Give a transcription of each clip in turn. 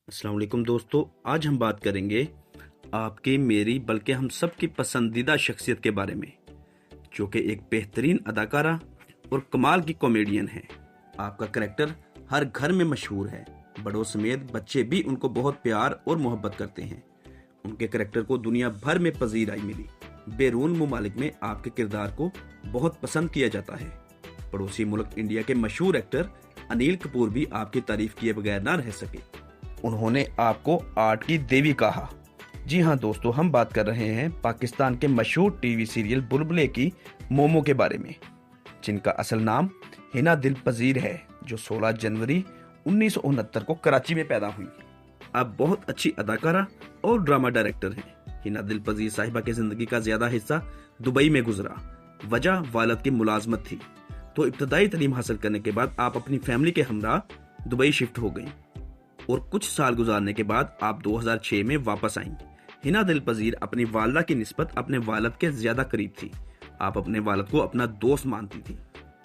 अस्सलाम वालेकुम दोस्तों, आज हम बात करेंगे आपकी मेरी बल्कि हम सब की पसंदीदा शख्सियत के बारे में, जो कि एक बेहतरीन अदाकारा और कमाल की कॉमेडियन है। आपका करैक्टर हर घर में मशहूर है, बड़ों समेत बच्चे भी उनको बहुत प्यार और मोहब्बत करते हैं। उनके करैक्टर को दुनिया भर में पजीराई मिली। बैरून मुमालिक में आपके किरदार को बहुत पसंद किया जाता है। पड़ोसी मुल्क इंडिया के मशहूर एक्टर अनिल कपूर भी आपकी तारीफ किए बगैर ना रह सके। उन्होंने आपको आर्ट की देवी कहा। जी हाँ दोस्तों, हम बात कर रहे हैं पाकिस्तान के मशहूर टीवी सीरियल बुलबुले की मोमो के बारे में, जिनका असल नाम हिना दिल पजीर है, जो 16 जनवरी 1969 को कराची में पैदा हुई। आप बहुत अच्छी अदाकारा और ड्रामा डायरेक्टर हैं। हिना दिल पजीर साहिबा की जिंदगी का ज्यादा हिस्सा दुबई में गुजरा। वजह वालद की मुलाजमत थी, तो इब्तदाई तालीम हासिल करने के बाद आप अपनी फैमिली के हमरा दुबई शिफ्ट हो गई और कुछ साल गुजारने के बाद आप 2006 में वापस आईं। हिना दिल पजीर अपनी वालदा की निस्बत अपने वालद के ज्यादा करीब थी। आप अपने वालद को अपना दोस्त मानती थी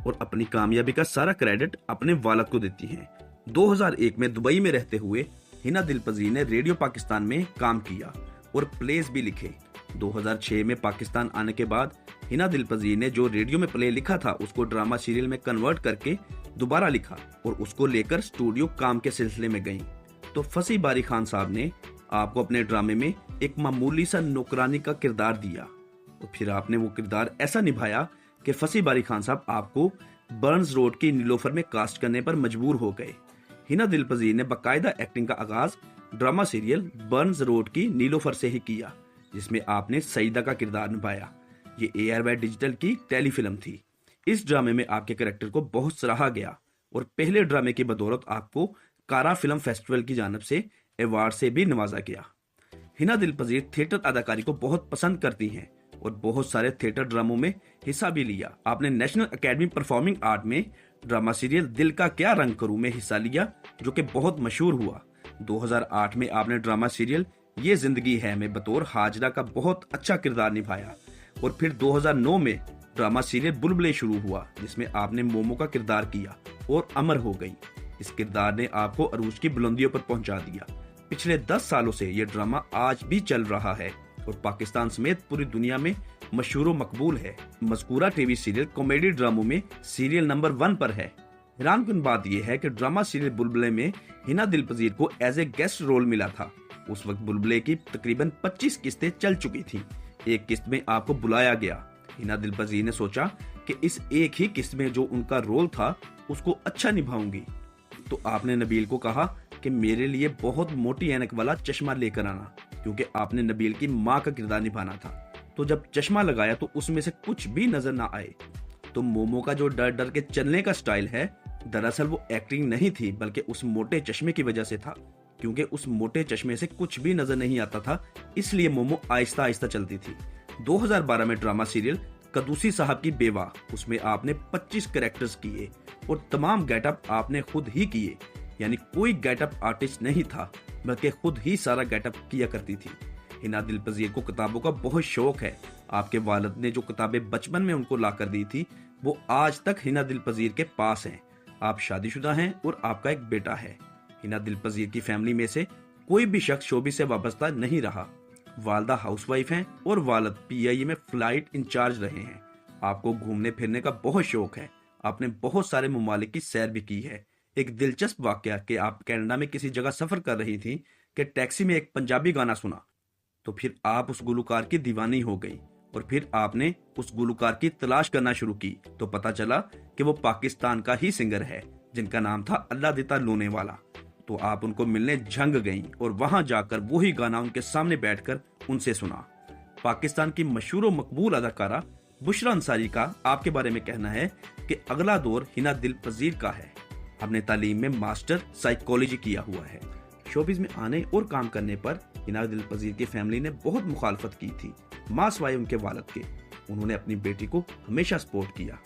और अपनी कामयाबी का सारा क्रेडिट अपने वालद को देती हैं। 2001 में दुबई में रहते हुए हिना दिल पजीर ने रेडियो पाकिस्तान में काम किया और प्लेस भी लिखे। 2006 में पाकिस्तान आने के बाद हिना दिल पजीर ने जो रेडियो में प्ले लिखा था उसको ड्रामा सीरियल में कन्वर्ट करके दोबारा लिखा और उसको लेकर स्टूडियो काम के सिलसिले में गईं। तो फसी बारी खान साहब ने आपको अपने ड्रामे में एक मामूली सा नौकरानी का किरदार दिया, तो फिर आपने वो किरदार ऐसा निभाया कि फसी बारी खान साहब आपको बर्न्स रोड की नीलोफर में कास्ट करने पर मजबूर हो गए। हिना दिल पजीर ने बाकायदा एक्टिंग का आगाज ड्रामा सीरियल बर्न्स रोड की नीलोफर से ही किया, जिसमें आपने सईदा का किरदार निभाया। ये ARY डिजिटल की टेलीफिल्म थी। इस ड्रामे में आपके कैरेक्टर को बहुत सराहा गया और पहले ड्रामे की बदौलत आपको कारा फिल्म फेस्टिवल की जानब से अवार्ड से भी नवाजा गया। हिना दिल पजीर थिएटर अदाकारी को बहुत पसंद करती हैं और बहुत सारे थिएटर ड्रामों में हिस्सा भी लिया। आपने नेशनल एकेडमी परफॉर्मिंग आर्ट में ड्रामा सीरियल दिल का क्या रंग करूं में हिस्सा लिया, जो कि बहुत मशहूर हुआ। 2008 में आपने ड्रामा सीरियल ये जिंदगी है में बतौर हाजरा का बहुत अच्छा किरदार निभाया और फिर 2009 में ड्रामा सीरियल बुलबुले शुरू हुआ, जिसमें आपने मोमो का किरदार किया और अमर हो गई। इस किरदार ने आपको अरूज की बुलंदियों पर पहुंचा दिया। पिछले 10 सालों से यह ड्रामा आज भी चल रहा है और पाकिस्तान समेत पूरी दुनिया में मशहूर व मकबूल है। मज़कूरा टीवी सीरियल कॉमेडी ड्रामों में सीरियल नंबर 1 पर है। हैरानकुन बात यह है कि ड्रामा सीरियल बुलबुले में हिना दिल पजीर को एज ए गेस्ट रोल मिला था। उस वक्त बुलबुले की तकरीबन 25 किस्तें चल चुकी थी। एक किस्त में आपको बुलाया गया। हिना दिल पजीर ने सोचा कि इस एक ही किस्त में जो उनका रोल था उसको अच्छा निभाऊंगी, तो आपने नबील को कहा कि मेरे लिए बहुत मोटी ऐनक वाला चश्मा लेकर आना, क्योंकि आपने नबील की माँ का किरदार निभाना था। तो जब चश्मा लगाया तो उसमें से कुछ भी नजर ना आए। तो मोमो का जो डर डर के चलने का स्टाइल है, दरअसल वो एक्टिंग नहीं थी बल्कि उस मोटे चश्मे की वजह से था, क्योंकि उस मोटे चश्मे से कुछ भी नजर नहीं आता था, इसलिए मोमो आहिस्ता आहिस्ता चलती थी। 2012 में ड्रामा सीरियल कदूसी साहब की बेवा, उसमें आपने 25 कैरेक्टर्स किए और तमाम गेटअप आपने खुद ही किए, यानी कोई गेटअप आर्टिस्ट नहीं था बल्कि खुद ही सारा गेटअप किया करती थी। हिना दिल पजीर को किताबों का बहुत शौक है। आपके वालिद ने जो किताबें बचपन में उनको ला कर दी थी वो आज तक हिना दिल पजीर के पास हैं। आप शादीशुदा हैं और आपका एक बेटा है। हिना दिल पजीर की फैमिली में से कोई भी शख्स शोबिस से वाबस्ता नहीं रहा। वालदा हाउसवाइफ हैं और वालिद PIA में फ्लाइट इंचार्ज रहे हैं। आपको घूमने फिरने का बहुत शौक है। आपने बहुत सारे ममालिक की सैर भी की है। एक दिलचस्प वाकया कि आप कनाडा में किसी जगह सफर कर रही थी कि टैक्सी में एक पंजाबी गाना सुना, तो फिर आप उस गुलकार की दीवानी हो गई और फिर आपने उस गुलकार की तलाश करना शुरू की, तो पता चला कि वो पाकिस्तान का ही सिंगर है जिनका नाम था अल्लाह दिता लोने वाला। तो आप उनको मिलने झंग गईं और वहां जाकर वही गाना उनके सामने बैठकर उनसे सुना। पाकिस्तान की मशहूर और मकबूल अदाकारा बुशरा अंसारी का आपके बारे में कहना है कि अगला दौर हिना दिल पजीर का है। हमने तालीम में मास्टर साइकोलॉजी किया हुआ है। शोबिज में आने और काम करने पर हिना दिल पजीर की फैमिली ने बहुत मुखालफत की थी, मां सिवाय उनके वालिद के। उन्होंने अपनी बेटी को हमेशा सपोर्ट किया।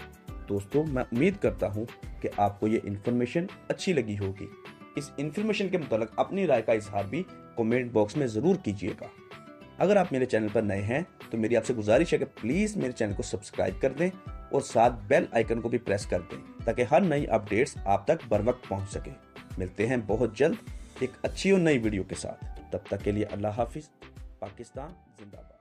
दोस्तों, मैं उम्मीद करता हूँ कि आपको ये इन्फॉर्मेशन अच्छी लगी होगी। इस इन्फॉर्मेशन के मुतालिक अपनी राय का इजहार भी कमेंट बॉक्स में जरूर कीजिएगा। अगर आप मेरे चैनल पर नए हैं तो मेरी आपसे गुजारिश है कि प्लीज मेरे चैनल को सब्सक्राइब कर दें और साथ बेल आइकन को भी प्रेस कर दें, ताकि हर नई अपडेट्स आप तक बर वक्त पहुंच सके। मिलते हैं बहुत जल्द एक अच्छी और नई वीडियो के साथ। तब तक के लिए अल्लाह हाफिज। पाकिस्तान जिंदाबाद।